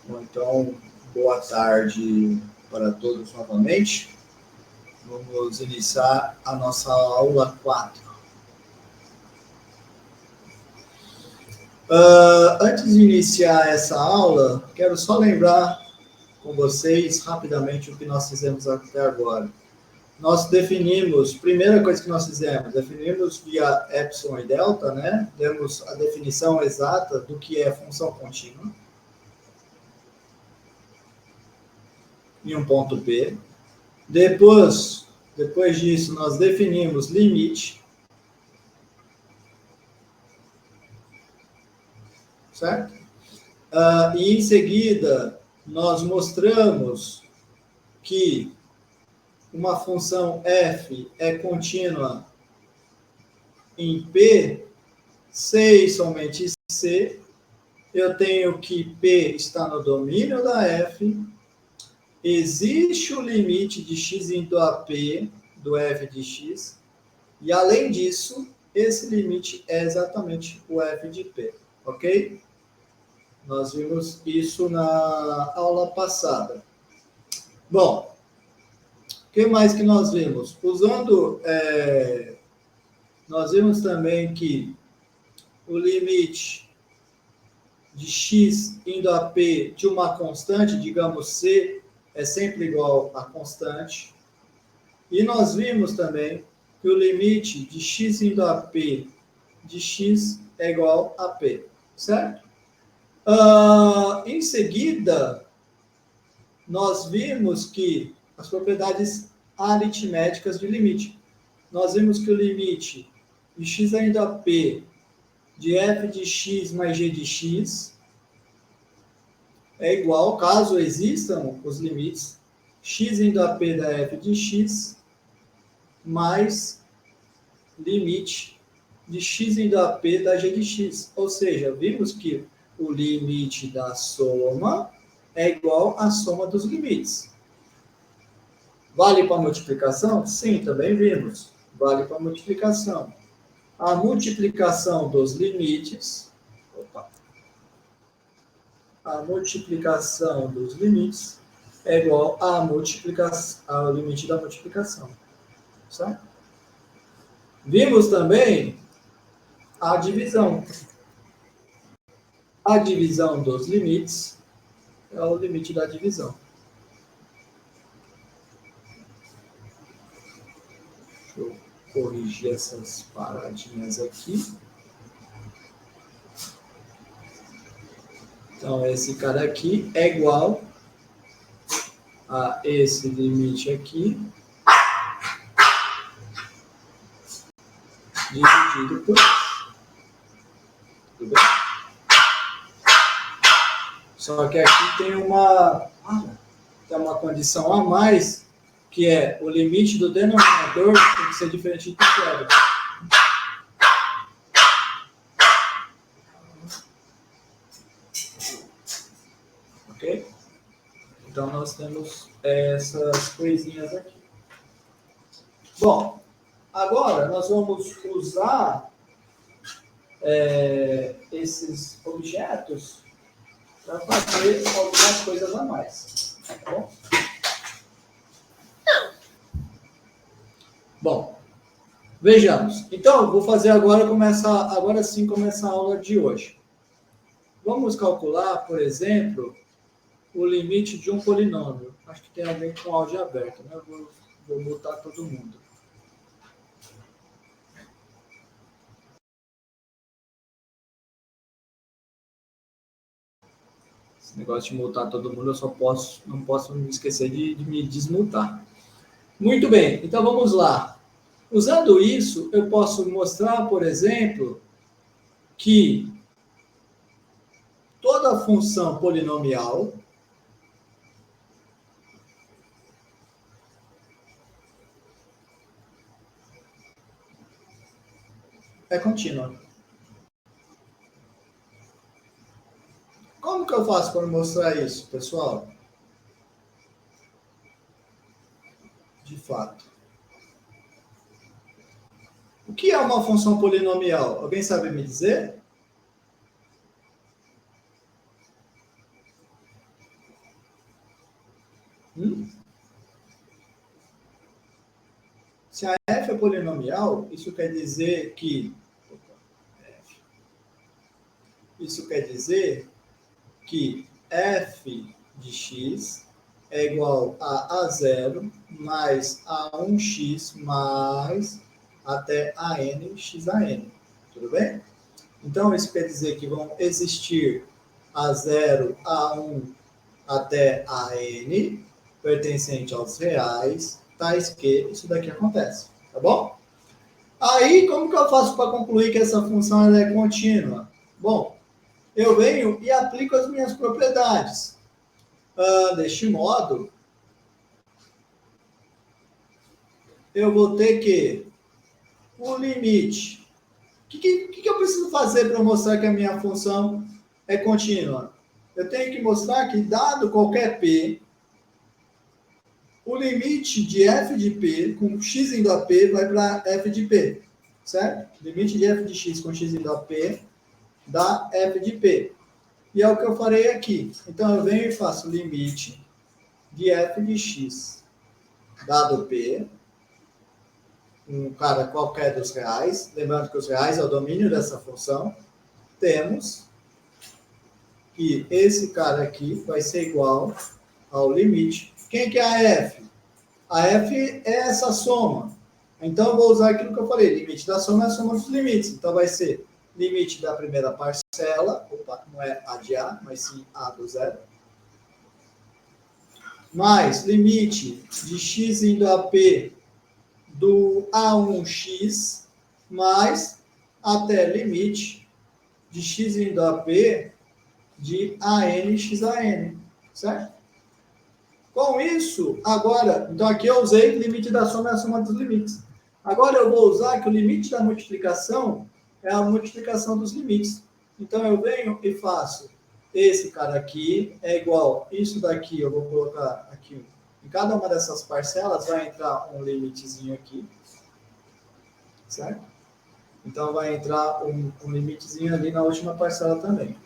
Então, boa tarde para todos novamente. Vamos iniciar a nossa aula 4. Antes de iniciar essa aula, quero só lembrar com vocês rapidamente o que nós fizemos até agora. Nós definimos, primeira coisa que nós fizemos, definimos via epsilon e delta, né? Demos a definição exata do que é função contínua em um ponto P. Depois disso, nós definimos limite, certo? E em seguida, nós mostramos que uma função f é contínua em P, se e somente se eu tenho que P está no domínio da f, existe o limite de x indo a P do f de x, e além disso, esse limite é exatamente o f de P, ok? Nós vimos isso na aula passada. Bom, o que mais que nós vimos? Nós vimos também que o limite de x indo a P de uma constante, digamos C, é sempre igual a constante. E nós vimos também que o limite de x indo a P de x é igual a P, certo? Em seguida, nós vimos que as propriedades aritméticas de limite. Nós vimos que o limite de x indo a P de f de x mais g de x é igual, caso existam os limites, x indo a P da f de x mais limite de x indo a P da g de x. Ou seja, vimos que o limite da soma é igual à soma dos limites. Vale para multiplicação? Sim, também vimos. Vale para multiplicação. A multiplicação dos limites... A multiplicação dos limites é igual ao limite da multiplicação. Certo? Vimos também a divisão. A divisão dos limites é o limite da divisão. Deixa eu corrigir essas paradinhas aqui. Então, esse cara aqui é igual a esse limite aqui, dividido por isso. Tudo bem? Só que aqui tem uma condição a mais, que é o limite do denominador tem que ser diferente do zero. Ok? Então, nós temos essas coisinhas aqui. Bom, agora nós vamos usar esses objetos para fazer algumas coisas a mais. Tá bom? Bom, vejamos. Então, vou fazer agora sim começa a aula de hoje. Vamos calcular, por exemplo, o limite de um polinômio. Acho que tem alguém com áudio aberto, né? Vou botar todo mundo. Esse negócio de multar todo mundo, eu não posso me esquecer de me desmutar. Muito bem, então vamos lá. Usando isso, eu posso mostrar, por exemplo, que toda função polinomial é contínua. Como que eu faço para mostrar isso, pessoal? De fato. O que é uma função polinomial? Alguém sabe me dizer? Se a f é polinomial, isso quer dizer que... Isso quer dizer que f de x é igual a 0 mais a1x mais até a n x a n. Tudo bem? Então, isso quer dizer que vão existir a 0, a1 até a n, pertencente aos reais, tais que isso daqui acontece. Tá bom? Aí, como que eu faço para concluir que essa função ela é contínua? Bom, eu venho e aplico as minhas propriedades. Deste modo, eu vou ter que o limite. O que eu preciso fazer para mostrar que a minha função é contínua? Eu tenho que mostrar que, dado qualquer p, o limite de f de p com x indo a p vai para f de p, certo? O limite de f de x com x indo a p dá f de p. E é o que eu farei aqui. Então, eu venho e faço o limite de f de x, dado p, um cara qualquer dos reais, lembrando que os reais é o domínio dessa função, temos que esse cara aqui vai ser igual ao limite. Quem que é a f? A f é essa soma. Então, eu vou usar aquilo que eu falei, limite da soma é a soma dos limites. Então, vai ser limite da primeira parcela, não é a de a, mas sim a do zero, mais limite de x indo a p do a1x, mais até limite de x indo a p de an x a n, certo? Com isso, agora, então aqui eu usei limite da soma é a soma dos limites. Agora eu vou usar que o limite da multiplicação é a multiplicação dos limites. Então eu venho e faço esse cara aqui é igual, isso daqui eu vou colocar aqui, em cada uma dessas parcelas vai entrar um limitezinho aqui, certo? Então vai entrar um limitezinho ali na última parcela também.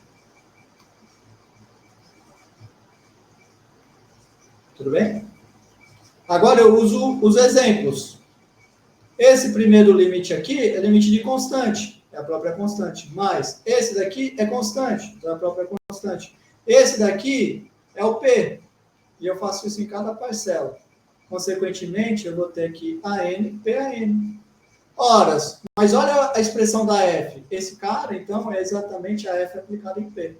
Tudo bem? Agora eu uso os exemplos. Esse primeiro limite aqui é limite de constante, é a própria constante. Mas esse daqui é constante, é a própria constante. Esse daqui é o P. E eu faço isso em cada parcela. Consequentemente, eu vou ter aqui AN, PAN. Horas. Mas olha a expressão da F. Esse cara, então, é exatamente a F aplicada em P.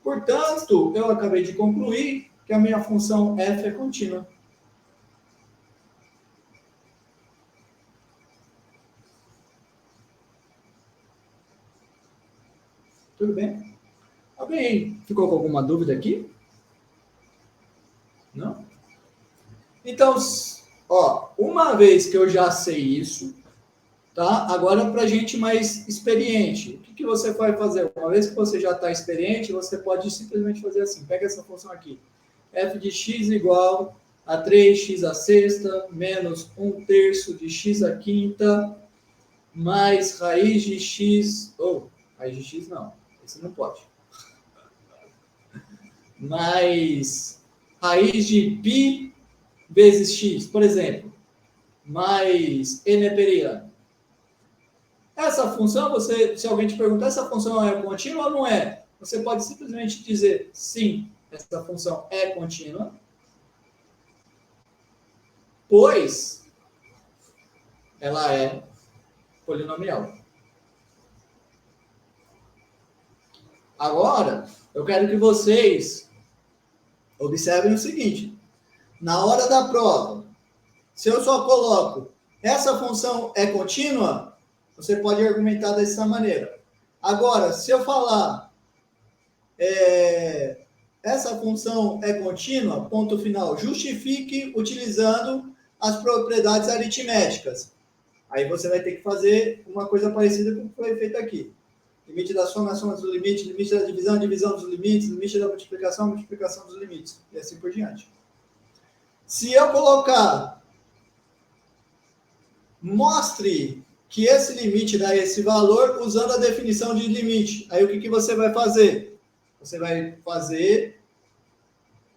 Portanto, eu acabei de concluir que a minha função f é contínua. Tudo bem? Alguém ficou com alguma dúvida aqui? Não? Então, ó, uma vez que eu já sei isso, tá? Agora, para gente mais experiente, o que você vai fazer? Uma vez que você já está experiente, você pode simplesmente fazer assim. Pega essa função aqui. F de x igual a 3x à sexta menos 1/3 de x à quinta mais raiz de x... raiz de x não. Esse não pode. Mais raiz de π vezes x, por exemplo. Mais n neperiano. Essa função, se alguém te perguntar, essa função é contínua ou não é? Você pode simplesmente dizer sim, essa função é contínua, pois ela é polinomial. Agora, eu quero que vocês observem o seguinte. Na hora da prova, se eu só coloco essa função é contínua, você pode argumentar dessa maneira. Agora, se eu falar essa função é contínua, ponto final, justifique utilizando as propriedades aritméticas. Aí você vai ter que fazer uma coisa parecida com o que foi feito aqui. Limite da soma, a soma dos limites, limite da divisão, divisão dos limites, limite da multiplicação, multiplicação dos limites, e assim por diante. Se eu colocar, mostre que esse limite dá esse valor usando a definição de limite. Aí o que você vai fazer? Você vai fazer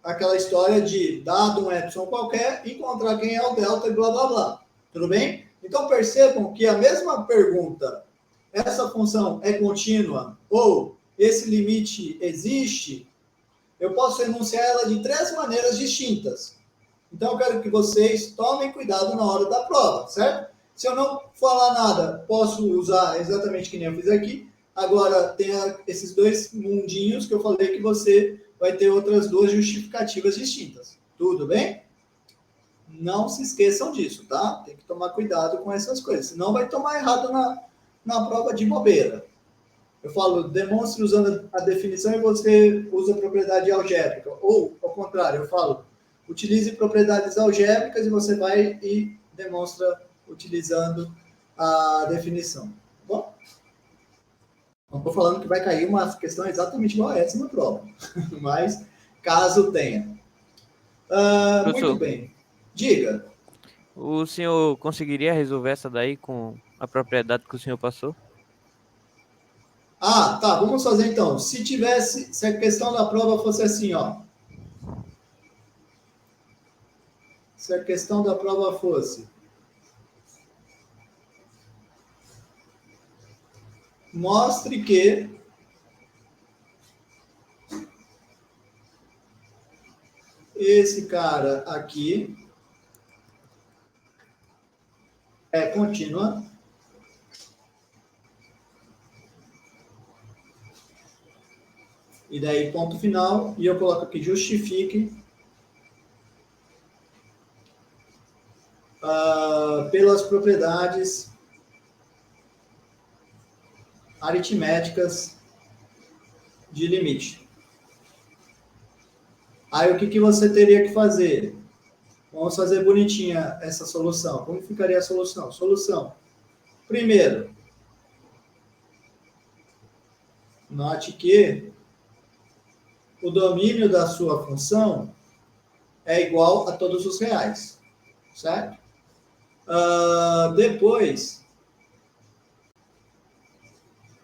aquela história de, dado um epsilon qualquer, encontrar quem é o delta e blá, blá, blá. Tudo bem? Então, percebam que a mesma pergunta, essa função é contínua ou esse limite existe, eu posso enunciar ela de 3 maneiras distintas. Então, eu quero que vocês tomem cuidado na hora da prova, certo? Se eu não falar nada, posso usar exatamente que nem eu fiz aqui. Agora, tem esses 2 mundinhos que eu falei que você vai ter outras 2 justificativas distintas. Tudo bem? Não se esqueçam disso, tá? Tem que tomar cuidado com essas coisas, senão vai tomar errado na prova de bobeira. Eu falo, demonstre usando a definição e você usa a propriedade algébrica. Ou, ao contrário, eu falo, utilize propriedades algébricas e você vai e demonstra utilizando a definição. Bom, não estou falando que vai cair uma questão exatamente igual a essa na prova, mas caso tenha. Muito bem. Diga. O senhor conseguiria resolver essa daí com a propriedade que o senhor passou? Ah, tá, vamos fazer então. Se a questão da prova fosse assim, ó. Se a questão da prova fosse: mostre que esse cara aqui é contínua. E daí, ponto final. E eu coloco aqui, justifique pelas propriedades aritméticas de limite. Aí, o que você teria que fazer? Vamos fazer bonitinha essa solução. Como ficaria a solução? Solução. Primeiro, note que o domínio da sua função é igual a todos os reais, certo? Depois,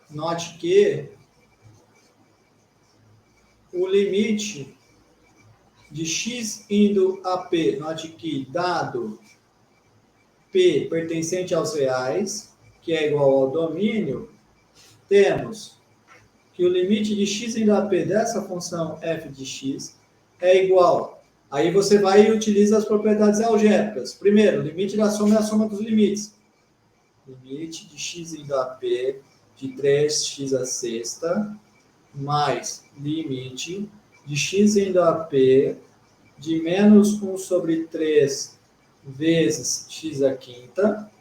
note que o limite de x indo a p, note que dado p pertencente aos reais, que é igual ao domínio, temos que o limite de x indo a p dessa função f de x é igual. Aí você vai e utiliza as propriedades algébricas. Primeiro, o limite da soma é a soma dos limites. Limite de x indo a p de 3x à sexta, mais limite de x indo a p de menos 1 sobre 3 vezes x à quinta,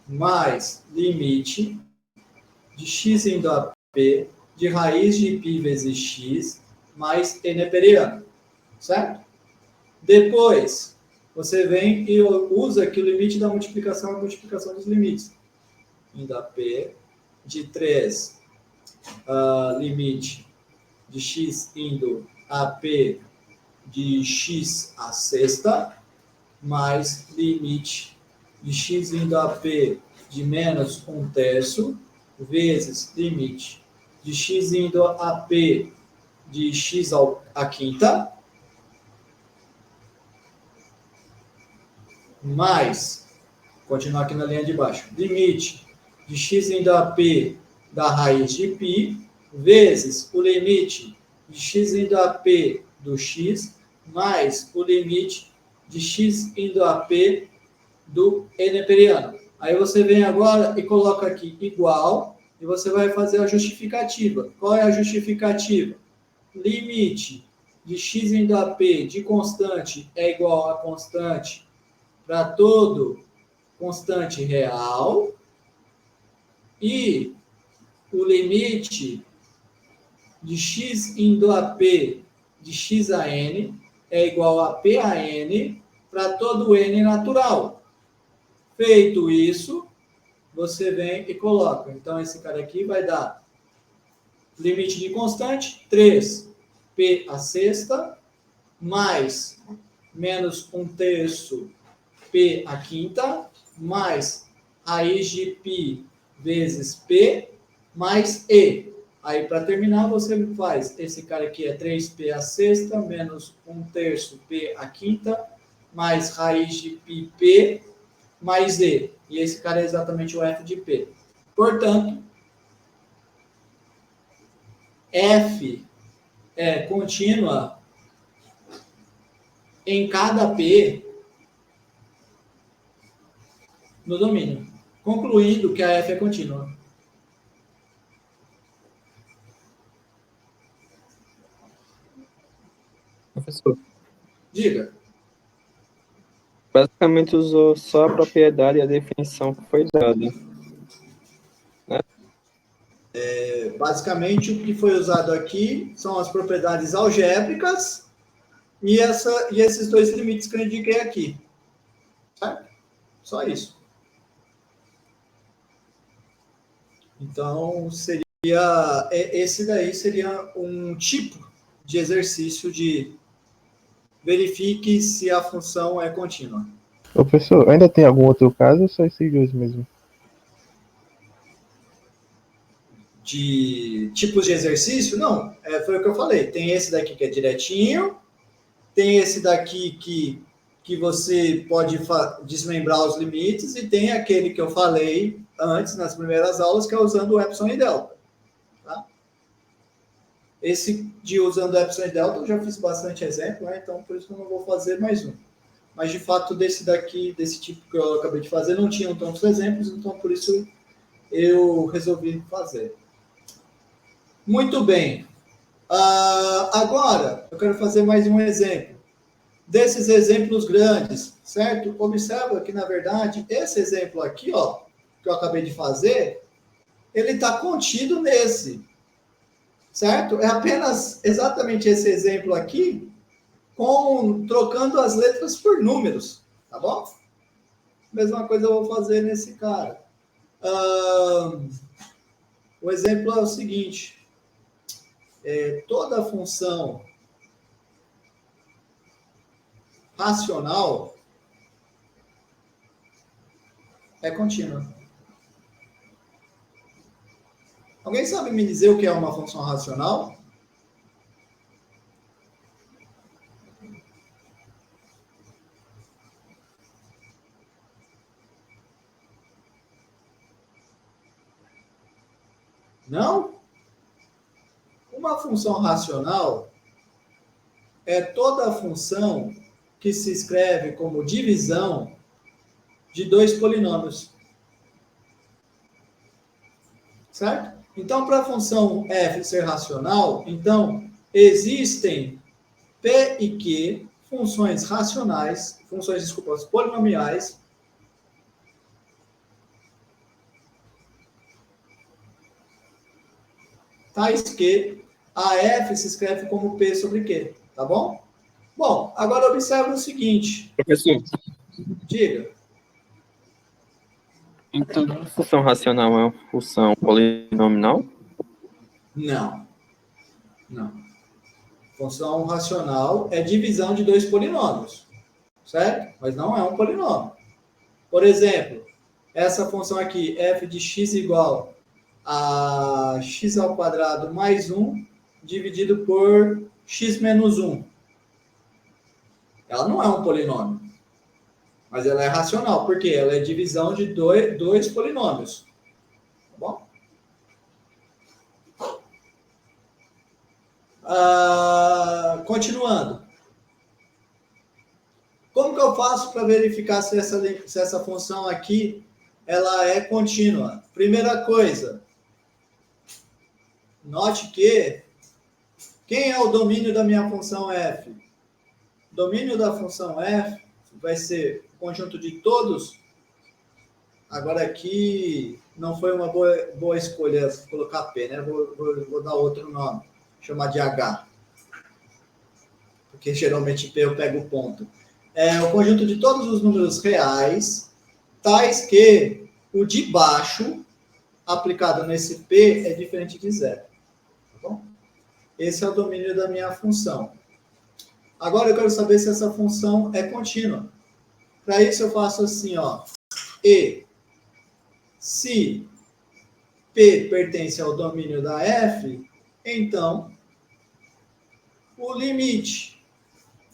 mais limite de x indo a p de raiz de π vezes x mais n neperiano, certo? Depois, você vem e usa aqui o limite da multiplicação, a multiplicação dos limites. Indo a p de 3, limite de x indo a p de x à sexta, mais limite de x indo a p de menos 1/3, vezes limite de x indo a p de x à quinta, mais, continuar aqui na linha de baixo, limite de x indo a p da raiz de π, vezes o limite de x indo a p do x, mais o limite de x indo a p do n neperiano. Aí você vem agora e coloca aqui igual, e você vai fazer a justificativa. Qual é a justificativa? Limite de x indo a p de constante é igual a constante para todo constante real, e o limite de x indo a p de x a n é igual a p a n para todo n natural. Feito isso, você vem e coloca. Então, esse cara aqui vai dar limite de constante, 3p à sexta, mais menos 1/3 p à quinta, mais raiz de π vezes p, mais e. Aí, para terminar, você faz, esse cara aqui é 3p a sexta, menos 1/3 p a quinta, mais raiz de πp, mais e. E esse cara é exatamente o f de p. Portanto, f é contínua em cada p no domínio, concluindo que a f é contínua. Professor, Diga. basicamente usou só a propriedade e a definição que foi dada, né? Basicamente, o que foi usado aqui são as propriedades algébricas e esses dois limites que eu indiquei aqui. Certo? Só isso. Então, esse daí seria um tipo de exercício de verifique se a função é contínua. Ô, professor, ainda tem algum outro caso ou só esses dois mesmo? De tipos de exercício? Não, foi o que eu falei. Tem esse daqui que é direitinho, tem esse daqui que você pode desmembrar os limites, e tem aquele que eu falei antes, nas primeiras aulas, que é usando o epsilon e delta. Tá? Esse de usando epsilon e delta eu já fiz bastante exemplo, né? Então por isso que eu não vou fazer mais um. Mas de fato desse tipo que eu acabei de fazer, não tinham tantos exemplos, então por isso eu resolvi fazer. Muito bem. Agora, eu quero fazer mais um exemplo. Desses exemplos grandes, certo? Observa que, na verdade, esse exemplo aqui, ó, que eu acabei de fazer, ele está contido nesse, certo? É apenas exatamente esse exemplo aqui, trocando as letras por números, tá bom? Mesma coisa eu vou fazer nesse cara. O exemplo é o seguinte. Toda função racional é contínua. Alguém sabe me dizer o que é uma função racional? Não? Uma função racional é toda função que se escreve como divisão de dois polinômios. Certo? Então, para a função f ser racional, então, existem p e q funções racionais, polinomiais, tais que a f se escreve como p sobre q, tá bom? Bom, agora observe o seguinte. Professor, Diga. então a função racional é uma função polinomial? Não. Não. Função racional é divisão de dois polinômios, certo? Mas não é um polinômio. Por exemplo, essa função aqui, f de x igual a x ao quadrado mais 1 dividido por x menos 1. Ela não é um polinômio, mas ela é racional, porque ela é divisão de dois polinômios. Tá bom? Continuando. Como que eu faço para verificar se essa função aqui ela é contínua? Primeira coisa, note que quem é o domínio da minha função f? O domínio da função f vai ser o conjunto de todos. Agora aqui não foi uma boa escolha colocar p, né? Vou dar outro nome, chamar de h. Porque geralmente p eu pego o ponto. É o conjunto de todos os números reais, tais que o de baixo, aplicado nesse p, é diferente de zero. Tá bom? Esse é o domínio da minha função. Agora eu quero saber se essa função é contínua. Para isso eu faço assim, ó. E se P pertence ao domínio da F, então o limite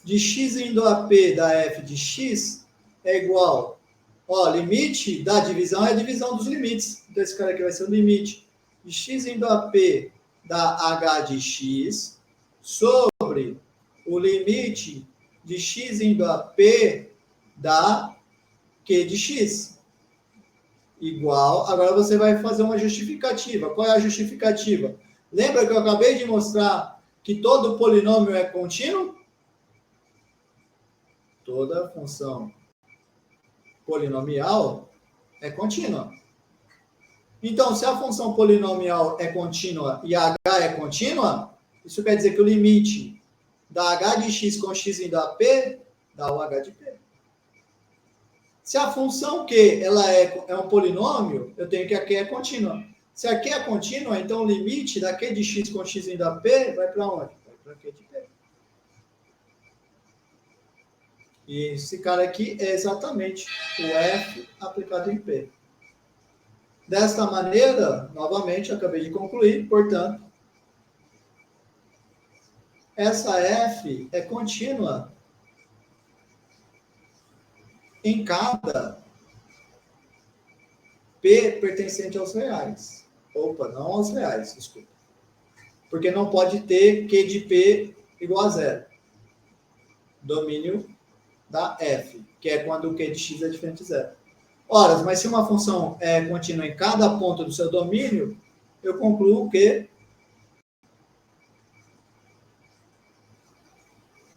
de x indo a P da F de x é igual. Ó, limite da divisão é a divisão dos limites. Então, esse cara aqui vai ser o limite de x indo a P da H de x sobre o limite de x indo a P da Q de x. Igual. Agora você vai fazer uma justificativa. Qual é a justificativa? Lembra que eu acabei de mostrar que todo polinômio é contínuo? Toda função polinomial é contínua. Então, se a função polinomial é contínua e a h é contínua, isso quer dizer que o limite da h de x com x indo a p dá o h de p. Se a função q ela é um polinômio, eu tenho que a q é contínua. Se a q é contínua, então o limite da q de x com x indo a p vai para onde? Vai para q de p. E esse cara aqui é exatamente o f aplicado em p. Desta maneira, novamente, eu acabei de concluir, portanto, essa f é contínua em cada p pertencente aos reais. Opa, não aos reais, desculpa. Porque não pode ter q de p igual a zero. Domínio da f, que é quando o q de x é diferente de zero. Ora, mas se uma função é contínua em cada ponto do seu domínio, eu concluo que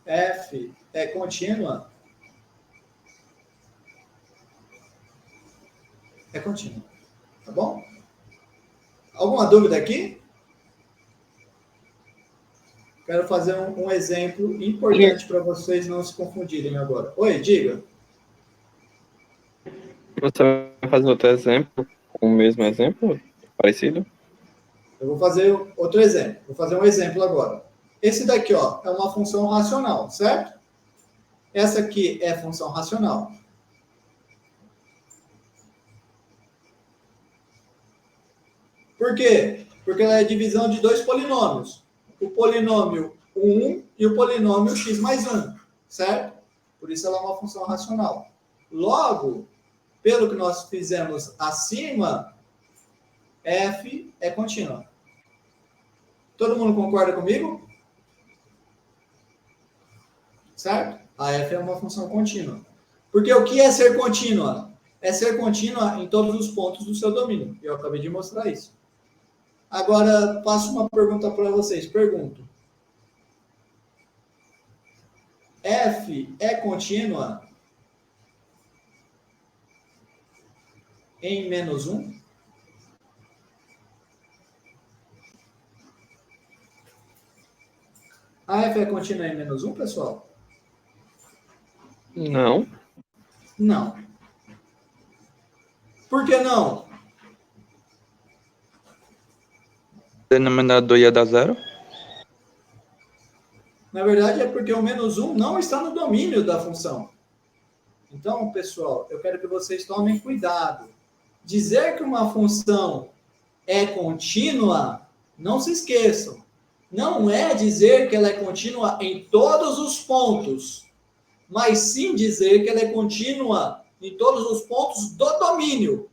f é contínua. É contínua. Tá bom? Alguma dúvida aqui? Quero fazer um exemplo importante para vocês não se confundirem agora. Oi, diga. Você vai fazer outro exemplo, com o mesmo exemplo, parecido? Eu vou fazer outro exemplo. Vou fazer um exemplo agora. Esse daqui, ó, é uma função racional, certo? Essa aqui é função racional. Por quê? Porque ela é divisão de dois polinômios. O polinômio 1 e o polinômio x mais 1, certo? Por isso ela é uma função racional. Logo, pelo que nós fizemos acima, f é contínua. Todo mundo concorda comigo? Certo? A f é uma função contínua. Porque o que é ser contínua? É ser contínua em todos os pontos do seu domínio. Eu acabei de mostrar isso. Agora, faço uma pergunta para vocês. Pergunto. F é contínua em menos 1? A f é contínua em menos 1, pessoal? Não. Não. Por que não? Denominador ia dar zero? Na verdade, é porque o menos 1 não está no domínio da função. Então, pessoal, eu quero que vocês tomem cuidado. Dizer que uma função é contínua, não se esqueçam, não é dizer que ela é contínua em todos os pontos, mas sim dizer que ela é contínua em todos os pontos do domínio.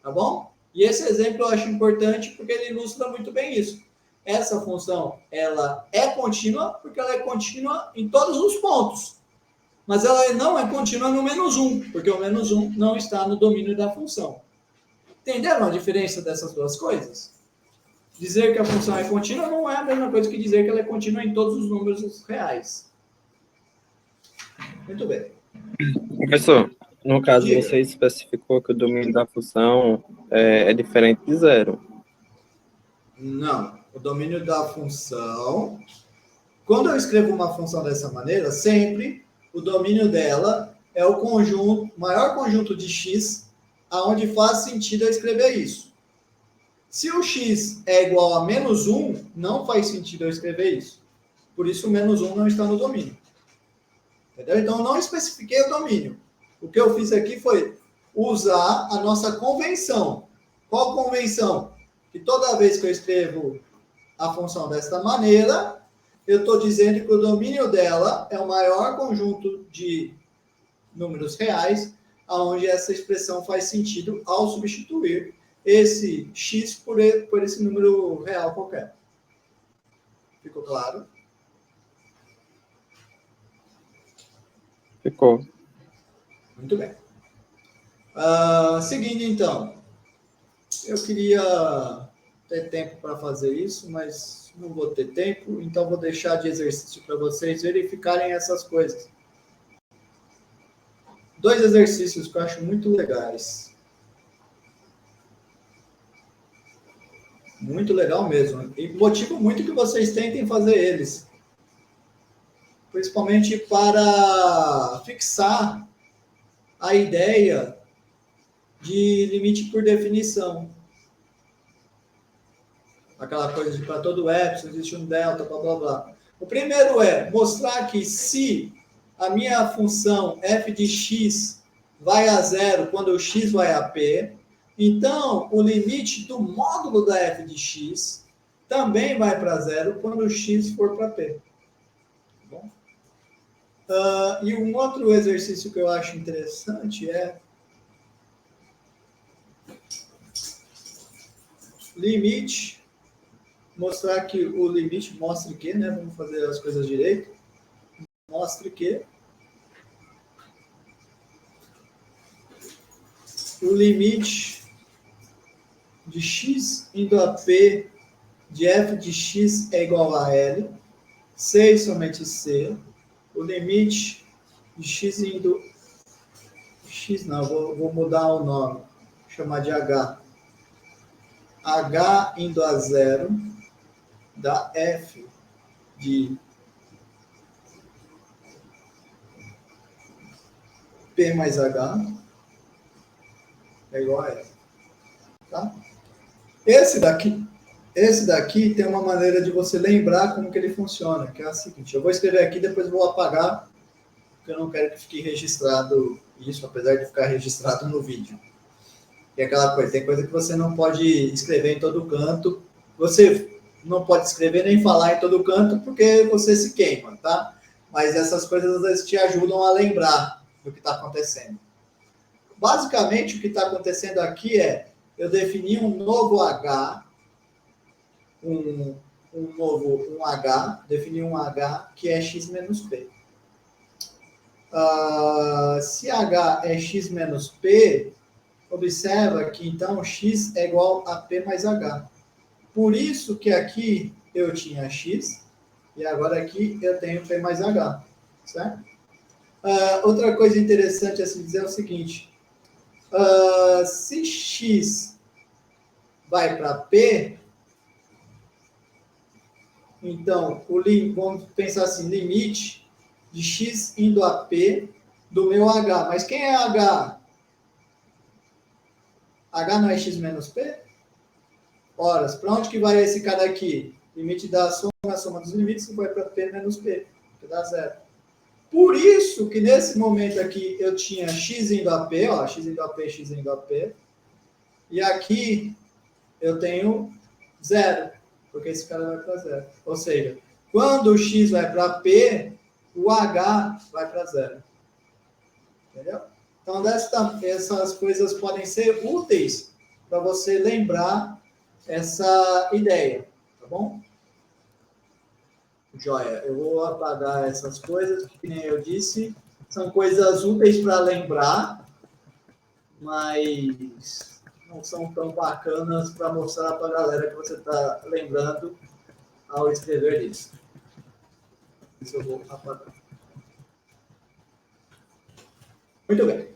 Tá bom? E esse exemplo eu acho importante porque ele ilustra muito bem isso. Essa função, ela é contínua porque ela é contínua em todos os pontos. Mas ela não é contínua no menos 1, porque o menos 1 não está no domínio da função. Entenderam a diferença dessas duas coisas? Dizer que a função é contínua não é a mesma coisa que dizer que ela é contínua em todos os números reais. Muito bem. Professor, no caso, Diga. você especificou que o domínio da função é diferente de zero. Não. O domínio da função... Quando eu escrevo uma função dessa maneira, sempre o domínio dela é o conjunto, maior conjunto de x, aonde faz sentido eu escrever isso. Se o x é igual a menos 1, não faz sentido eu escrever isso. Por isso o menos 1 não está no domínio. Entendeu? Então eu não especifiquei o domínio. O que eu fiz aqui foi usar a nossa convenção. Qual convenção? que toda vez que eu escrevo a função desta maneira, eu estou dizendo que o domínio dela é o maior conjunto de números reais, onde essa expressão faz sentido ao substituir esse x por esse número real qualquer. Ficou claro? Ficou. Muito bem. Seguindo, então. Eu queria ter tempo para fazer isso, mas não vou ter tempo, então vou deixar de exercício para vocês verificarem essas coisas. 2 exercícios que eu acho muito legais. Muito legal mesmo. E motivo muito que vocês tentem fazer eles. Principalmente para fixar a ideia de limite por definição. Aquela coisa de para todo epsilon existe um delta, blá, blá, blá. O primeiro é mostrar que se a minha função f de x vai a zero quando o x vai a p, então o limite do módulo da f de x também vai para zero quando o x for para p. Tá bom? E um outro exercício que eu acho interessante é limite, mostrar que o limite mostre que, né? Vamos fazer as coisas direito. Mostre que o limite de x indo a p de f de x é igual a L, C e somente C. O limite de x indo... X não, vou mudar o nome. Vou chamar de H. H indo a zero da f de P mais H é igual a F. Tá? Esse daqui tem uma maneira de você lembrar como que ele funciona, que é a seguinte. Eu vou escrever aqui, depois vou apagar, porque eu não quero que fique registrado isso, apesar de ficar registrado no vídeo. E aquela coisa, tem coisa que você não pode escrever em todo canto. Você não pode escrever nem falar em todo canto, porque você se queima, tá? Mas essas coisas às vezes te ajudam a lembrar do que está acontecendo. Basicamente, o que está acontecendo aqui é, eu defini um novo H, defini um H que é x menos P. Se H é x menos P, observa que então x é igual a P mais H. Por isso que aqui eu tinha x e agora aqui eu tenho P mais H, certo? Outra coisa interessante a se dizer é o seguinte, se x vai para P, então, vamos pensar assim, limite de x indo a P do meu H. Mas quem é H? H não é x menos P? Ora, para onde que vai esse cara aqui? Limite da soma, a soma dos limites, vai para P menos P, que dá zero. Por isso que nesse momento aqui eu tinha x indo a P, ó, x indo a P, x indo a P. E aqui eu tenho zero, porque esse cara vai para zero. Ou seja, quando o x vai para P, o H vai para zero. Entendeu? Então, essas coisas podem ser úteis para você lembrar essa ideia, tá bom? Joia, eu vou apagar essas coisas, que nem eu disse, são coisas úteis para lembrar, mas não são tão bacanas para mostrar para a galera que você está lembrando ao escrever isso. Isso eu vou apagar. Muito bem.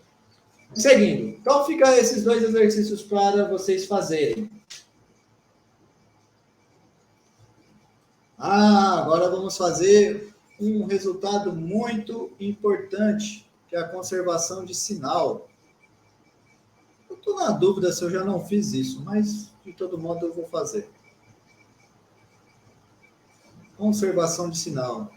Seguindo. Então, fica esses 2 exercícios para vocês fazerem. Agora vamos fazer um resultado muito importante, que é a conservação de sinal. Eu estou na dúvida se eu já não fiz isso, mas de todo modo eu vou fazer. Conservação de sinal.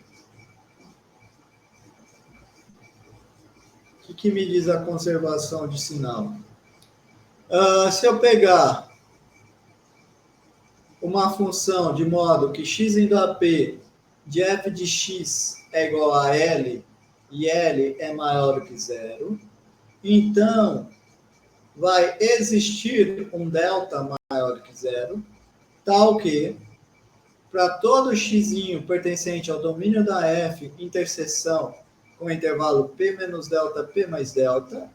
O que me diz a conservação de sinal? Se eu pegar uma função de modo que x indo a p de f de x é igual a L e L é maior do que zero, então vai existir um delta maior do que zero, tal que para todo x pertencente ao domínio da f, interseção com intervalo p menos delta, p mais delta,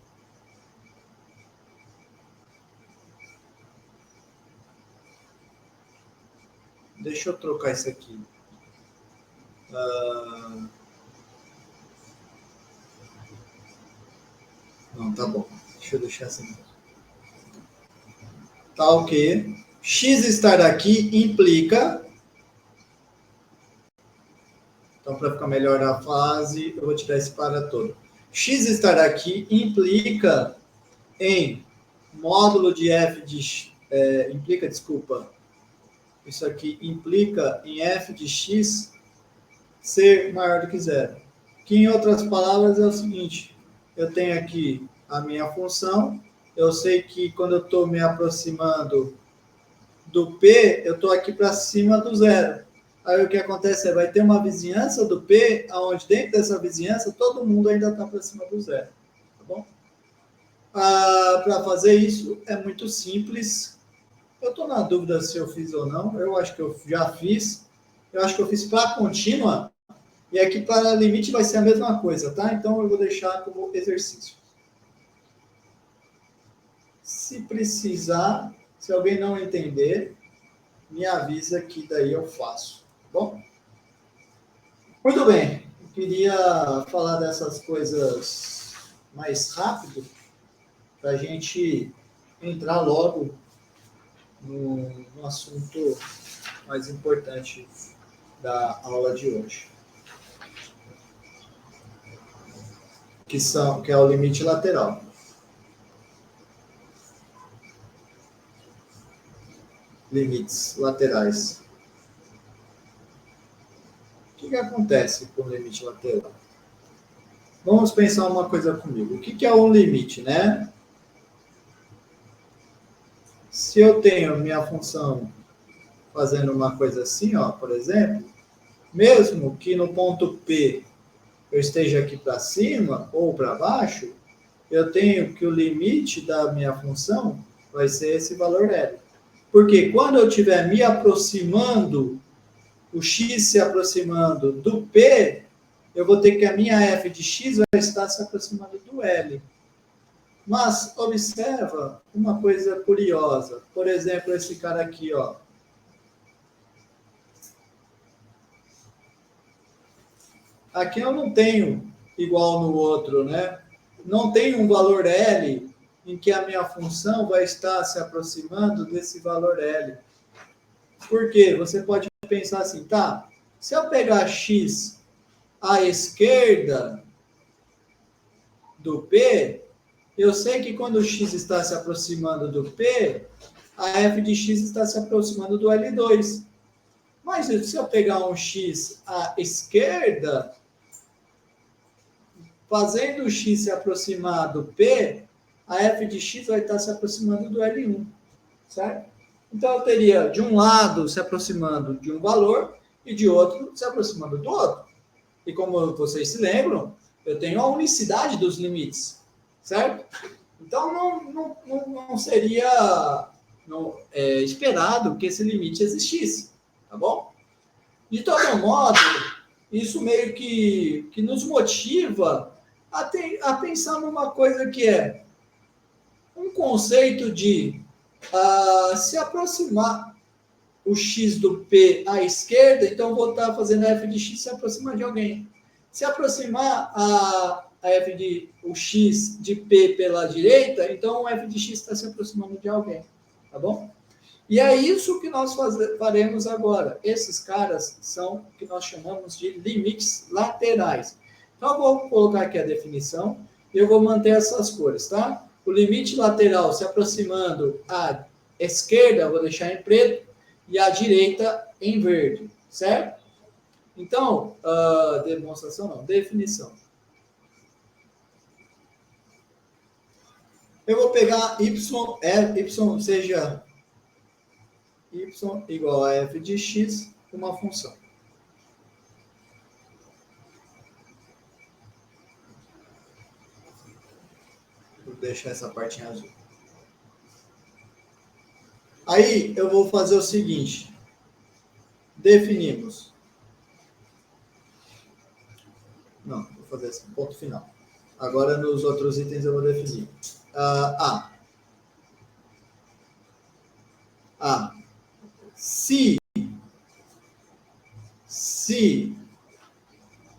deixa eu trocar isso aqui. Não, tá bom. Deixa eu deixar assim. Tal que x estar aqui implica... Então, para ficar melhor a fase, eu vou tirar esse para todo. X estar aqui implica em módulo de f de... Isso aqui implica em f de x ser maior do que zero. Que, em outras palavras, é o seguinte. Eu tenho aqui a minha função. Eu sei que quando eu estou me aproximando do P, eu estou aqui para cima do zero. Aí o que acontece vai ter uma vizinhança do P, onde dentro dessa vizinhança todo mundo ainda está para cima do zero. Tá bom? Para fazer isso é muito simples. Eu estou na dúvida se eu fiz ou não. Eu acho que eu já fiz. Eu acho que eu fiz para contínua. E aqui para limite vai ser a mesma coisa, tá? Então eu vou deixar como exercício. Se precisar, se alguém não entender, me avisa que daí eu faço. Tá bom? Muito bem. Eu queria falar dessas coisas mais rápido para a gente entrar logo no assunto mais importante da aula de hoje. Que é o limite lateral. Limites laterais. O que acontece com o limite lateral? Vamos pensar uma coisa comigo. O que é um limite, né? Se eu tenho minha função fazendo uma coisa assim, ó, por exemplo, mesmo que no ponto P eu esteja aqui para cima ou para baixo, eu tenho que o limite da minha função vai ser esse valor L. Porque quando eu estiver me aproximando, o x se aproximando do P, eu vou ter que a minha f de x vai estar se aproximando do L. Mas observa uma coisa curiosa. Por exemplo, esse cara aqui, ó. Aqui eu não tenho igual no outro, né? Não tem um valor L em que a minha função vai estar se aproximando desse valor L. Por quê? Você pode pensar assim, tá? Se eu pegar x à esquerda do P, eu sei que quando o x está se aproximando do P, a f de x está se aproximando do L2. Mas se eu pegar um x à esquerda, fazendo o x se aproximar do P, a f de x vai estar se aproximando do L1, certo? Então, eu teria, de um lado, se aproximando de um valor e de outro, se aproximando do outro. E como vocês se lembram, eu tenho a unicidade dos limites, certo? Então, não seria esperado que esse limite existisse, tá bom? De todo modo, isso meio que nos motiva a pensar numa coisa que é um conceito de se aproximar o x do P à esquerda, então vou estar fazendo a f de x se aproximar de alguém. Se aproximar a f de o x de P pela direita, então o f de x está se aproximando de alguém. Tá bom? E é isso que nós faremos agora. Esses caras são o que nós chamamos de limites laterais. Então, eu vou colocar aqui a definição e eu vou manter essas cores, tá? O limite lateral se aproximando à esquerda, eu vou deixar em preto, e à direita em verde, certo? Então, demonstração não, definição. Eu vou pegar y seja y igual a f de x, uma função. Vou deixar essa partinha azul. Aí eu vou fazer o seguinte. Definimos. Não, vou fazer assim, ponto final. Agora nos outros itens eu vou definir. Se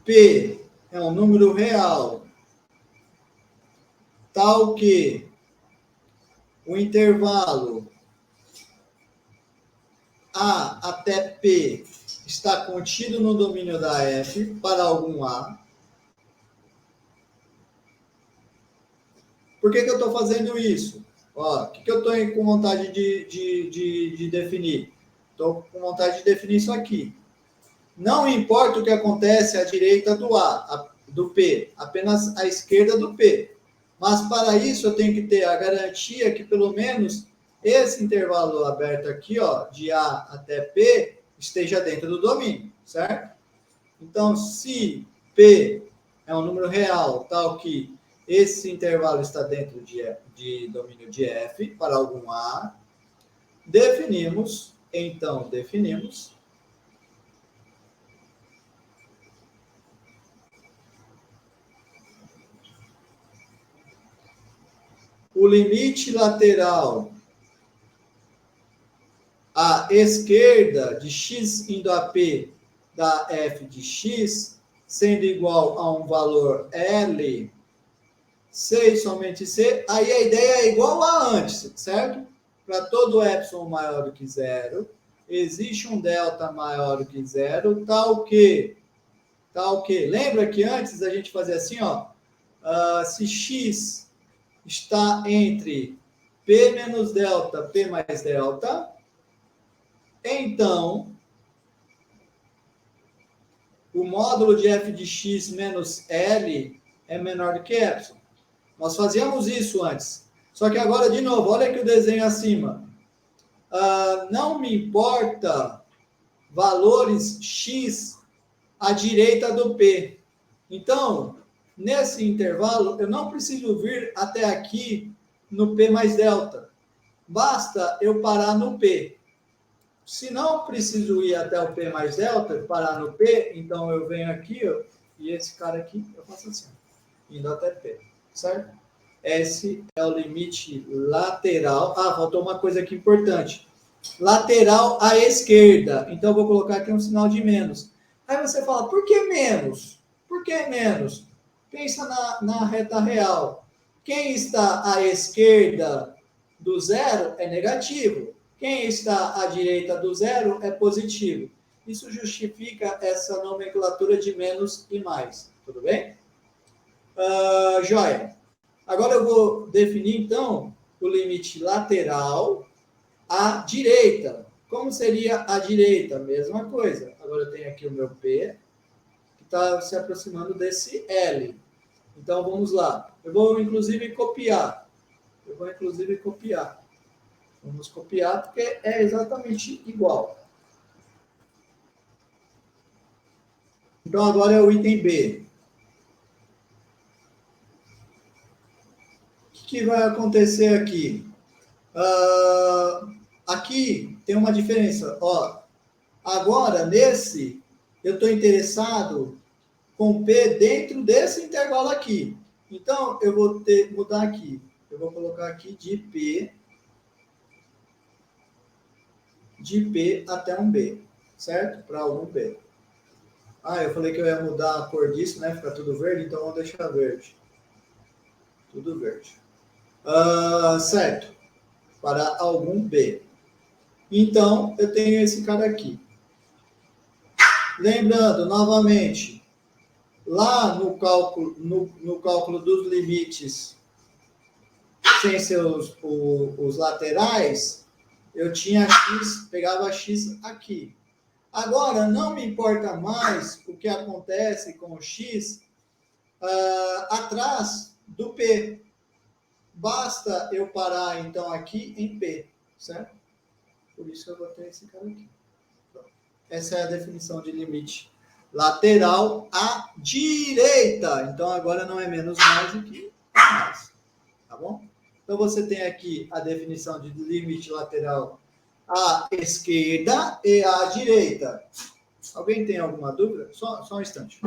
P é um número real, tal que o intervalo A até P está contido no domínio da F para algum A. Por que eu estou fazendo isso? Ó, o que eu estou com vontade de definir? Estou com vontade de definir isso aqui. Não importa o que acontece à direita do P, apenas à esquerda do P. Mas para isso eu tenho que ter a garantia que pelo menos esse intervalo aberto aqui, ó, de A até P, esteja dentro do domínio, certo? Então, se P é um número real, tal que esse intervalo está dentro de domínio de F para algum A, definimos o limite lateral à esquerda de x indo a P da f de x, sendo igual a um valor L, C e somente C, aí a ideia é igual a antes, certo? Para todo epsilon maior do que zero, existe um delta maior do que zero, tal que, lembra que antes a gente fazia assim, ó, se x está entre P menos delta, P mais delta, então o módulo de f de x menos L é menor do que epsilon. Nós fazíamos isso antes. Só que agora, de novo, olha aqui o desenho acima. Não me importa valores x à direita do P. Então, nesse intervalo, eu não preciso vir até aqui no P mais delta. Basta eu parar no P. Se não preciso ir até o P mais delta, parar no P, então eu venho aqui, ó, e esse cara aqui, eu faço assim, indo até P, certo? Esse é o limite lateral. Faltou uma coisa aqui importante. Lateral à esquerda. Então, eu vou colocar aqui um sinal de menos. Aí você fala, por que menos? Por que menos? Pensa na reta real. Quem está à esquerda do zero é negativo. Quem está à direita do zero é positivo. Isso justifica essa nomenclatura de menos e mais. Tudo bem? Joia. Agora eu vou definir, então, o limite lateral à direita. Como seria a direita? Mesma coisa. Agora eu tenho aqui o meu P, que está se aproximando desse L. Então, vamos lá. Eu vou, inclusive, copiar. Vamos copiar, porque é exatamente igual. Então, agora é o item B. O que vai acontecer aqui? Aqui tem uma diferença. Ó, agora, nesse, eu estou interessado com P dentro desse intervalo aqui. Então, eu vou mudar aqui. Eu vou colocar aqui de P até um B, certo? Para algum B. Eu falei que eu ia mudar a cor disso, né? Ficar tudo verde, então vamos deixar verde. Tudo verde. Certo. Para algum B. Então, eu tenho esse cara aqui. Lembrando, novamente, lá no cálculo dos limites sem ser os laterais, eu tinha x, pegava x aqui. Agora, não me importa mais o que acontece com o x atrás do P. Basta eu parar, então, aqui em P, certo? por isso eu vou ter esse cara aqui. Essa é a definição de limite lateral à direita. Então, agora não é menos mais do que mais. Tá bom? Então, você tem aqui a definição de limite lateral à esquerda e à direita. Alguém tem alguma dúvida? Só um instante.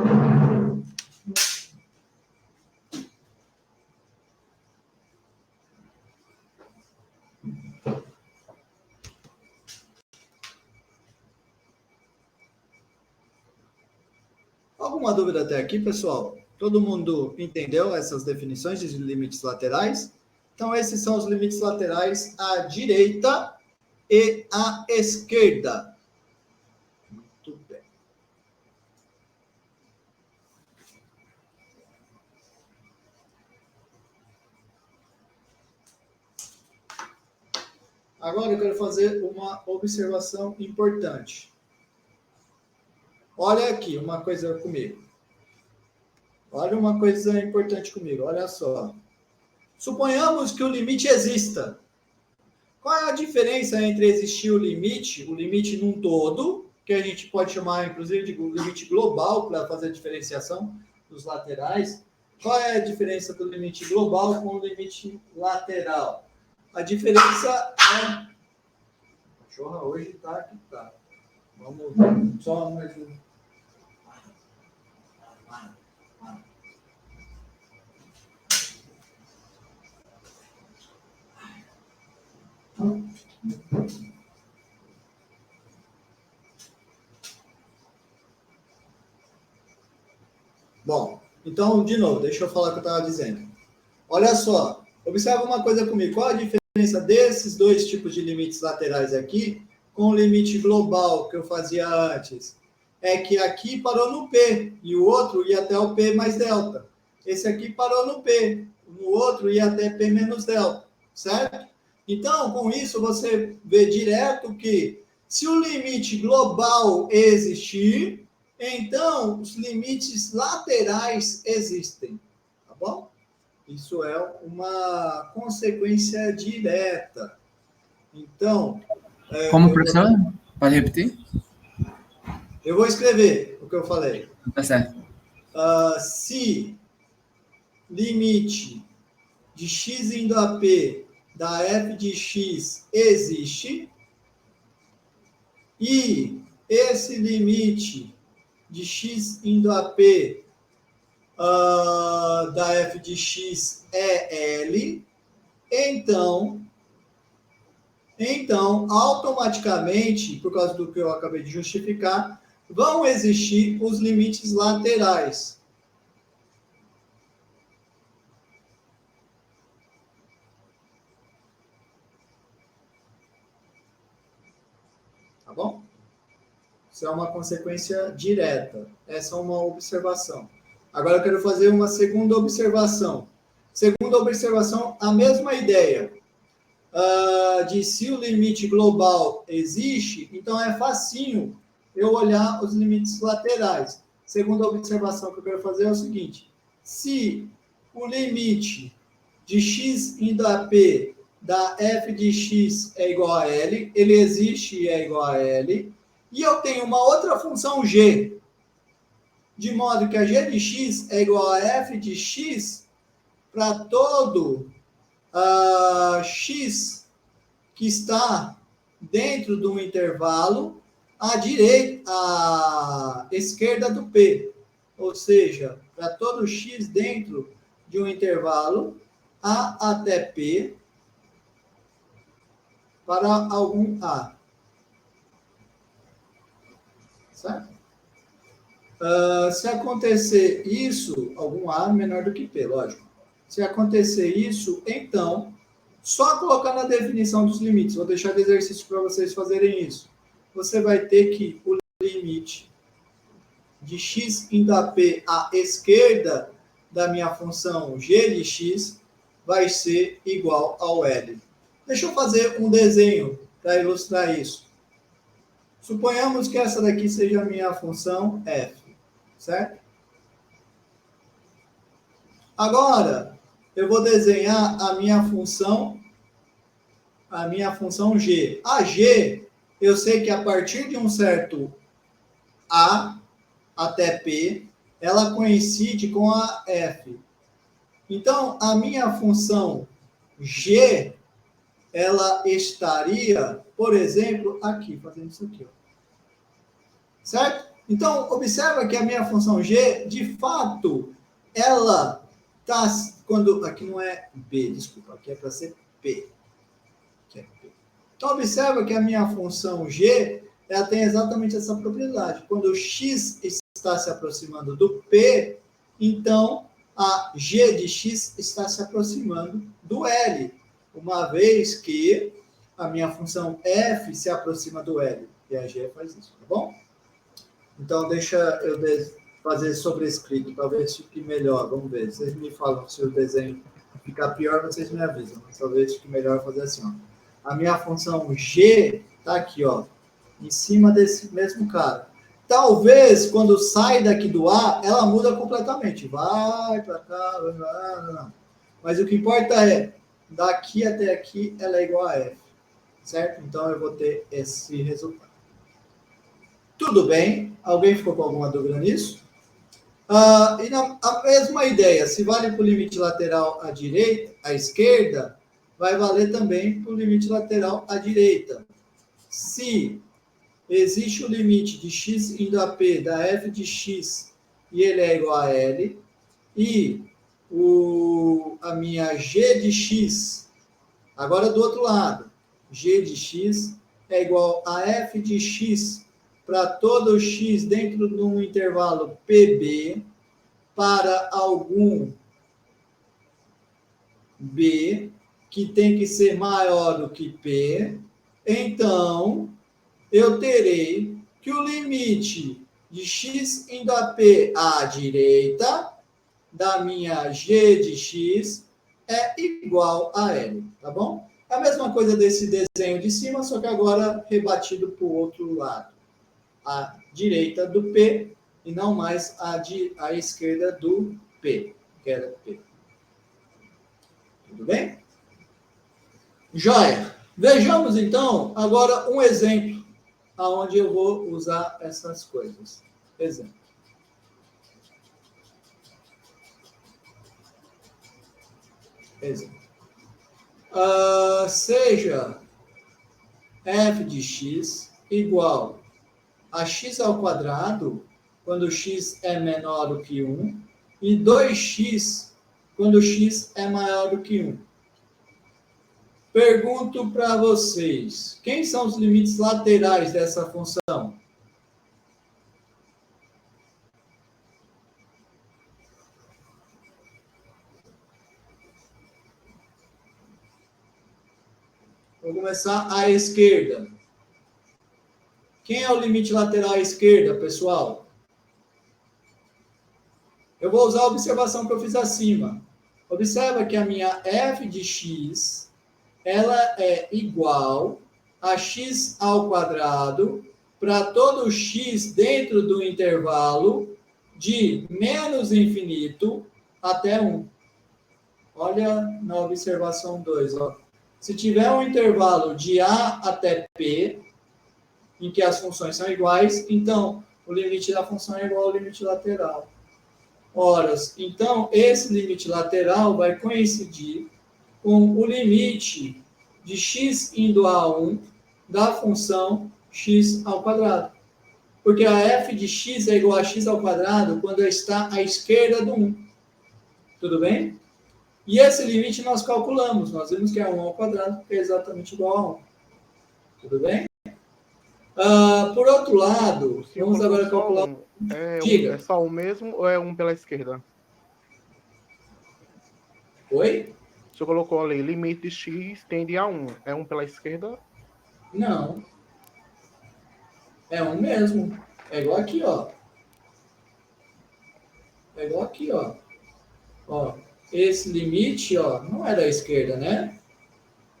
Alguma dúvida até aqui, pessoal? Todo mundo entendeu essas definições de limites laterais? Então, esses são os limites laterais à direita e à esquerda. Muito bem. Agora eu quero fazer uma observação importante. Olha aqui uma coisa comigo. Olha uma coisa importante comigo. Olha só. Suponhamos que o limite exista. Qual é a diferença entre existir o limite num todo, que a gente pode chamar, inclusive, de limite global, para fazer a diferenciação dos laterais? Qual é a diferença do limite global com o limite lateral? A diferença é... A cachorra hoje está aqui, tá. Vamos só mais um. Bom, então, de novo, deixa eu falar o que eu estava dizendo. Olha só, observa uma coisa comigo. Qual a diferença desses dois tipos de limites laterais aqui com o limite global que eu fazia antes? É que aqui parou no P e o outro ia até o P mais delta. Esse aqui parou no P, o outro ia até P menos delta, certo? Então, com isso, você vê direto que se o limite global existir, então os limites laterais existem, tá bom? Isso é uma consequência direta. Então... Como, professor? Pode repetir? Eu vou escrever o que eu falei. Tá certo. Se limite de x indo a p da f de x existe, e esse limite de x indo a p da f de x é L, então, automaticamente, por causa do que eu acabei de justificar, vão existir os limites laterais. Tá bom? Isso é uma consequência direta. Essa é uma observação. Agora eu quero fazer uma segunda observação. Segunda observação, a mesma ideia. De se o limite global existe, então é facinho eu olhar os limites laterais. Segunda observação que eu quero fazer é o seguinte: se o limite de x indo a p da f de x é igual a L, ele existe e é igual a L, e eu tenho uma outra função g, de modo que a g de x é igual a f de x para todo x que está dentro de um intervalo à direita, à esquerda do P. Ou seja, para todo x dentro de um intervalo A até P para algum A. Certo? Se acontecer isso, algum A menor do que P, lógico. Se acontecer isso, então, só colocar na definição dos limites, vou deixar de exercício para vocês fazerem isso. Você vai ter que o limite de x indo a p à esquerda da minha função g de x vai ser igual ao L. Deixa eu fazer um desenho para ilustrar isso. Suponhamos que essa daqui seja a minha função f, certo? Agora, eu vou desenhar a minha função g. A g eu sei que a partir de um certo A até P, ela coincide com a F. Então, a minha função G, ela estaria, por exemplo, aqui, fazendo isso aqui. Ó. Certo? Então, observa que a minha função G, de fato, ela está... quando aqui não é B, desculpa, aqui é para ser P. Aqui é P. Então, observa que a minha função G, ela tem exatamente essa propriedade. Quando o X está se aproximando do P, então a G de X está se aproximando do L, uma vez que a minha função F se aproxima do L. E a G faz isso, tá bom? Então, deixa eu fazer sobrescrito para ver se fica melhor. Vamos ver. Vocês me falam se o desenho ficar pior, vocês me avisam. Mas talvez fique melhor fazer assim, ó. A minha função G está aqui, ó, em cima desse mesmo cara. Talvez, quando sai daqui do A, ela muda completamente. Vai para cá, vai lá, não. Mas o que importa é, daqui até aqui, ela é igual a F. Certo? Então, eu vou ter esse resultado. Tudo bem? Alguém ficou com alguma dúvida nisso? E a mesma ideia, se vale para o limite lateral à direita, à esquerda, vai valer também para o limite lateral à direita. Se existe o limite de x indo a p da f de x e ele é igual a L, e a minha g de x, agora do outro lado, g de x é igual a f de x para todo x dentro de um intervalo PB para algum B que tem que ser maior do que P, então eu terei que o limite de x indo a P à direita da minha G de x é igual a L, tá bom? É a mesma coisa desse desenho de cima, só que agora rebatido para o outro lado. A direita do P e não mais a esquerda do P, que era P. Tudo bem? Joia. Vejamos, então, agora um exemplo onde eu vou usar essas coisas. Exemplo. Seja f de x igual a x ao quadrado, quando x é menor do que 1, e 2x, quando x é maior do que 1. Pergunto para vocês, quem são os limites laterais dessa função? Vou começar à esquerda. Quem é o limite lateral à esquerda, pessoal? Eu vou usar a observação que eu fiz acima. Observa que a minha f de x, ela é igual a x ao quadrado para todo x dentro do intervalo de menos infinito até 1. Olha na observação 2. Ó. Se tiver um intervalo de a até p, em que as funções são iguais, então o limite da função é igual ao limite lateral. Ora, então esse limite lateral vai coincidir com o limite de x indo a 1 da função x ao quadrado. Porque a f de x é igual a x ao quadrado quando está à esquerda do 1. Tudo bem? E esse limite nós calculamos. Nós vimos que é 1 ao quadrado, que é exatamente igual a 1. Tudo bem? Por outro lado, vamos agora calcular... É só 1 mesmo ou é 1 pela esquerda? Oi? O senhor colocou ali, limite de x tende a 1. É 1 pela esquerda? Não. É 1 mesmo. É igual aqui, ó. É igual aqui, ó. Ó, esse limite, ó, não é da esquerda, né?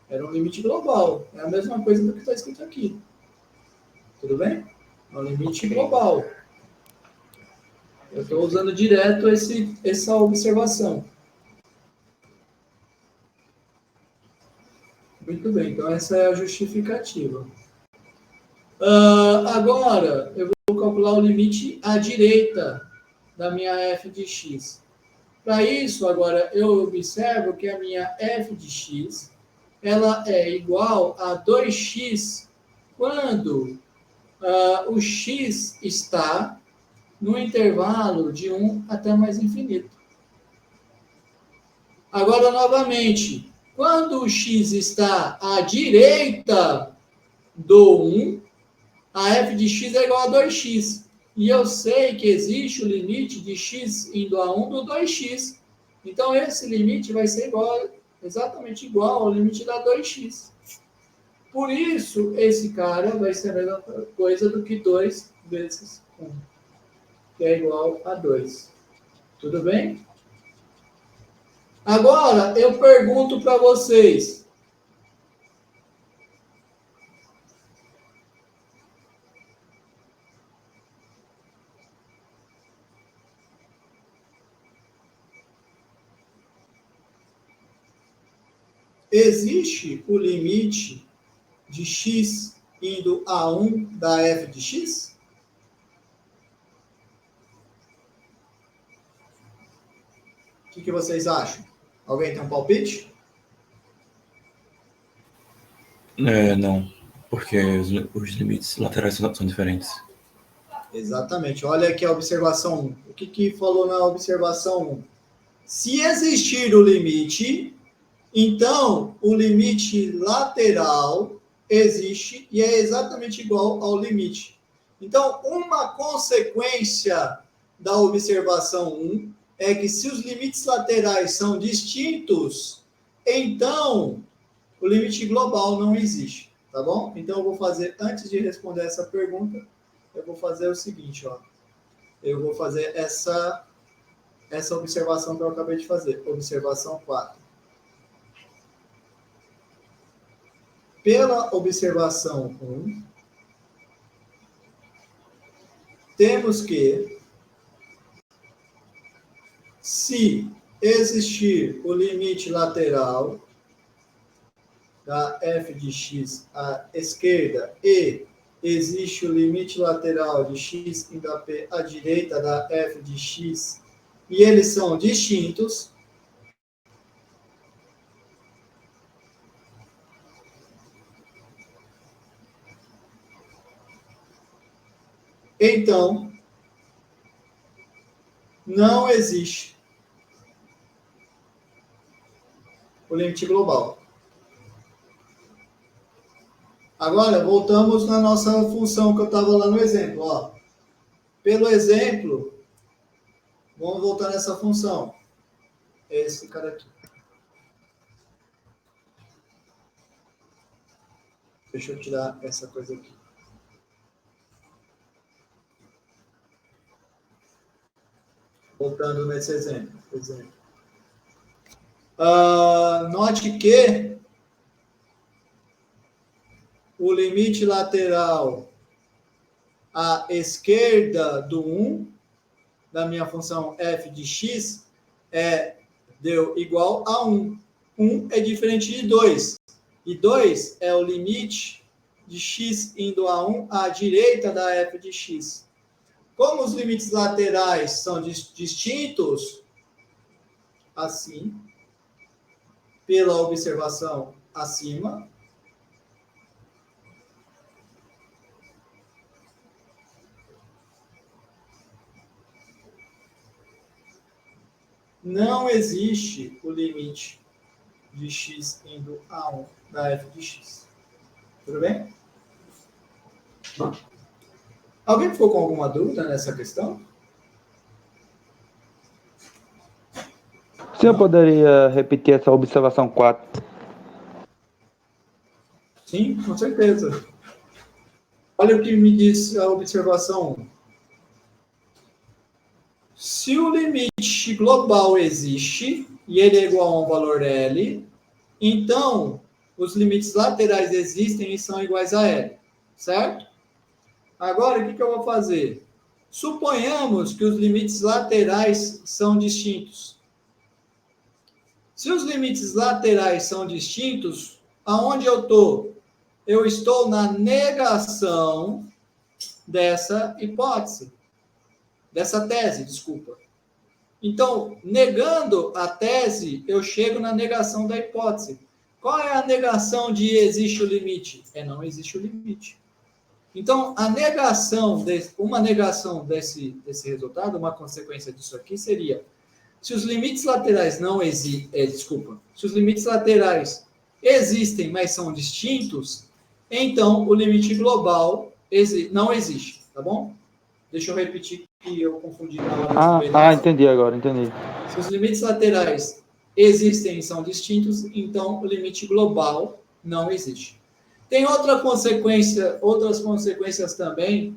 Era um limite global. É a mesma coisa do que está escrito aqui. Tudo bem? É um limite global. Eu estou usando direto essa observação. Muito bem, então essa é a justificativa. Agora, eu vou calcular o limite à direita da minha f de x. Para isso, agora, eu observo que a minha f de x ela é igual a 2x quando o x está no intervalo de 1 até mais infinito. Agora, novamente, quando o x está à direita do 1, a f de x é igual a 2x. E eu sei que existe o limite de x indo a 1 do 2x. Então, esse limite vai ser exatamente igual ao limite da 2x. Por isso, esse cara vai ser a mesma coisa do que 2 vezes 1, que é igual a 2. Tudo bem? Agora, eu pergunto para vocês. Existe o limite de x indo a 1 da f de x? O que vocês acham? Alguém tem um palpite? Não, porque os limites laterais são diferentes. Exatamente. Olha aqui a observação 1. O que falou na observação 1? Se existir o limite, então o limite lateral existe e é exatamente igual ao limite. Então, uma consequência da observação 1 é que se os limites laterais são distintos, então o limite global não existe, tá bom? Então, eu vou fazer, antes de responder essa pergunta, eu vou fazer o seguinte, ó. Eu vou fazer essa observação que eu acabei de fazer. Observação 4. Pela observação 1, temos que, se existir o limite lateral da f de x à esquerda e existe o limite lateral de x indo a p à direita da f de x e eles são distintos, então não existe o limite global. Agora, voltamos na nossa função que eu estava lá no exemplo. Ó. Pelo exemplo, vamos voltar nessa função. Esse cara aqui. Deixa eu tirar essa coisa aqui. Voltando nesse exemplo. Note que o limite lateral à esquerda do 1, da minha função f de x, deu igual a 1. 1 é diferente de 2. E 2 é o limite de x indo a 1 à direita da f de x. Como os limites laterais são distintos, assim, pela observação acima, não existe o limite de x indo a 1 da f de x. Tudo bem? Alguém ficou com alguma dúvida nessa questão? O senhor poderia repetir essa observação 4? Sim, com certeza. Olha o que me diz a observação 1. Se o limite global existe, e ele é igual a um valor L, então os limites laterais existem e são iguais a L, certo? Agora, o que eu vou fazer? Suponhamos que os limites laterais são distintos. Se os limites laterais são distintos, aonde eu estou? eu estou na negação dessa hipótese, dessa tese, desculpa. Então, negando a tese, eu chego na negação da hipótese. Qual é a negação de existe o limite? Não existe o limite. Então, uma negação desse resultado, uma consequência disso aqui seria, se os limites laterais se os limites laterais existem, mas são distintos, então o limite global não existe, tá bom? Deixa eu repetir que eu confundi na hora. Entendi agora, entendi. Se os limites laterais existem e são distintos, então o limite global não existe. Tem outras consequências também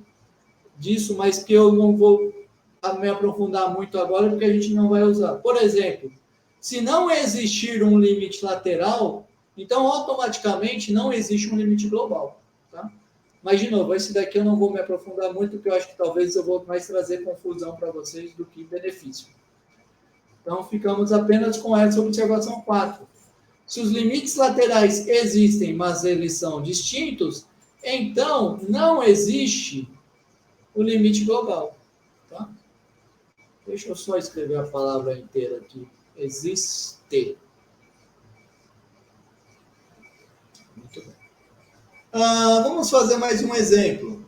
disso, mas que eu não vou me aprofundar muito agora, porque a gente não vai usar. Por exemplo, se não existir um limite lateral, então automaticamente não existe um limite global, tá? Mas, de novo, esse daqui eu não vou me aprofundar muito, porque eu acho que talvez eu vou mais trazer confusão para vocês do que benefício. Então, ficamos apenas com essa observação 4. Se os limites laterais existem, mas eles são distintos, então não existe o limite global. Tá? Deixa eu só escrever a palavra inteira aqui. Existe. Muito bem. Vamos fazer mais um exemplo.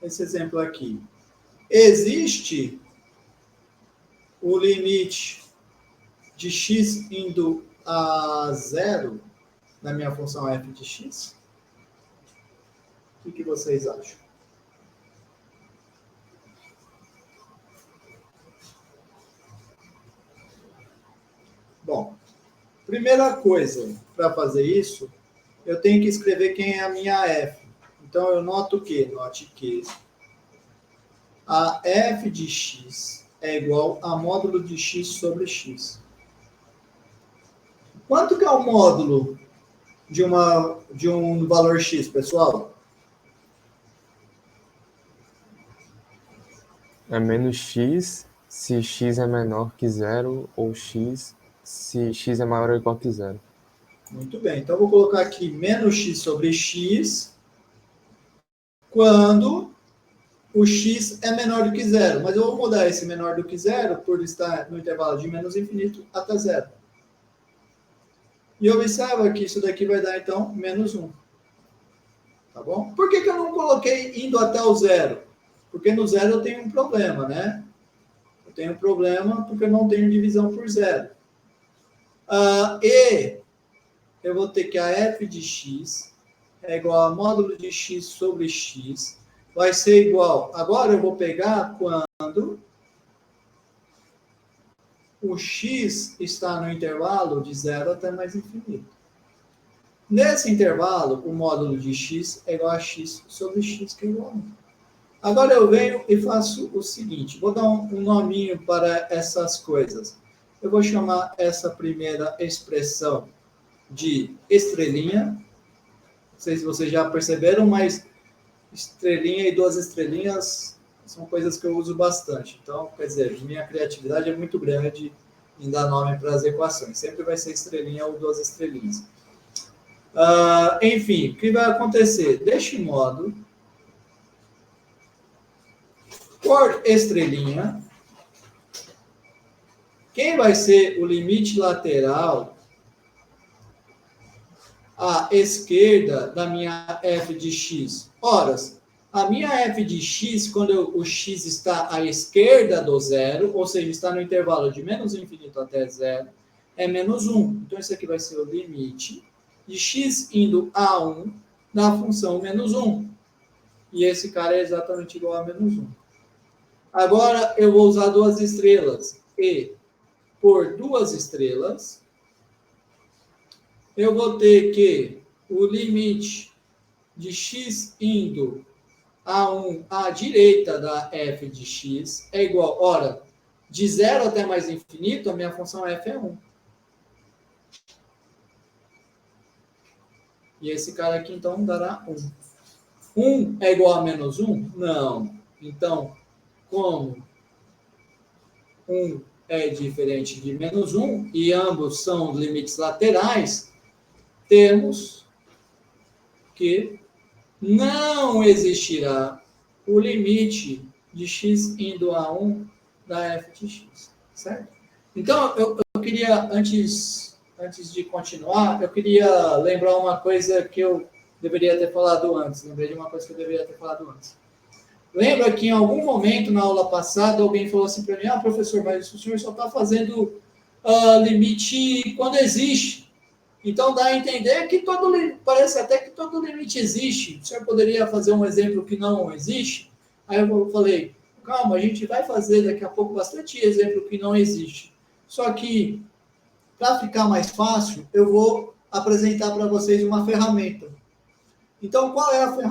Esse exemplo aqui. Existe o limite de x indo a zero na minha função f de x? O que vocês acham? Bom, primeira coisa para fazer isso, eu tenho que escrever quem é a minha f. Então, eu noto o quê? Note que a f de x é igual a módulo de x sobre x. Quanto que é o módulo de um valor x, pessoal? É menos x se x é menor que zero, ou x se x é maior ou igual que zero. Muito bem. Então, eu vou colocar aqui menos x sobre x quando o x é menor do que zero. Mas eu vou mudar esse menor do que zero por estar no intervalo de menos infinito até zero. E observa que isso daqui vai dar, então, menos 1. Tá bom? Por que eu não coloquei indo até o zero? Porque no zero eu tenho um problema, né? Eu tenho um problema porque eu não tenho divisão por zero. E eu vou ter que a f de x é igual a módulo de x sobre x. Vai ser igual. Agora eu vou pegar quando o x está no intervalo de 0 até mais infinito. Nesse intervalo, o módulo de x é igual a x sobre x, que é igual a 1. Agora eu venho e faço o seguinte. Vou dar um nominho para essas coisas. Eu vou chamar essa primeira expressão de estrelinha. Não sei se vocês já perceberam, mas estrelinha e duas estrelinhas são coisas que eu uso bastante. Então, quer dizer, minha criatividade é muito grande em dar nome para as equações. Sempre vai ser estrelinha ou duas estrelinhas. Enfim, o que vai acontecer? Deste modo, por estrelinha, quem vai ser o limite lateral à esquerda da minha f de x? Ora, a minha f de x, quando o x está à esquerda do zero, ou seja, está no intervalo de menos infinito até zero, é menos 1. Então, esse aqui vai ser o limite de x indo a 1 na função menos 1. E esse cara é exatamente igual a menos 1. Agora, eu vou usar duas estrelas. E por duas estrelas, eu vou ter que o limite de x indo a 1 à direita da f de x é igual, ora, de 0 até mais infinito, a minha função f é 1. E esse cara aqui, então, dará 1. 1 é igual a menos 1? Não. Então, como um é diferente de menos 1 e ambos são limites laterais, temos que não existirá o limite de x indo a 1 da f de x, certo? Então, eu queria, antes de continuar, eu queria lembrar uma coisa que eu deveria ter falado antes. Lembrei de uma coisa que eu deveria ter falado antes. Lembra que em algum momento na aula passada alguém falou assim para mim, professor, mas o senhor só está fazendo limite quando existe. Então dá a entender que parece até que todo limite existe. O senhor poderia fazer um exemplo que não existe? Aí eu falei, calma, a gente vai fazer daqui a pouco bastante exemplo que não existe. Só que, para ficar mais fácil, eu vou apresentar para vocês uma ferramenta. Então, qual é a ferramenta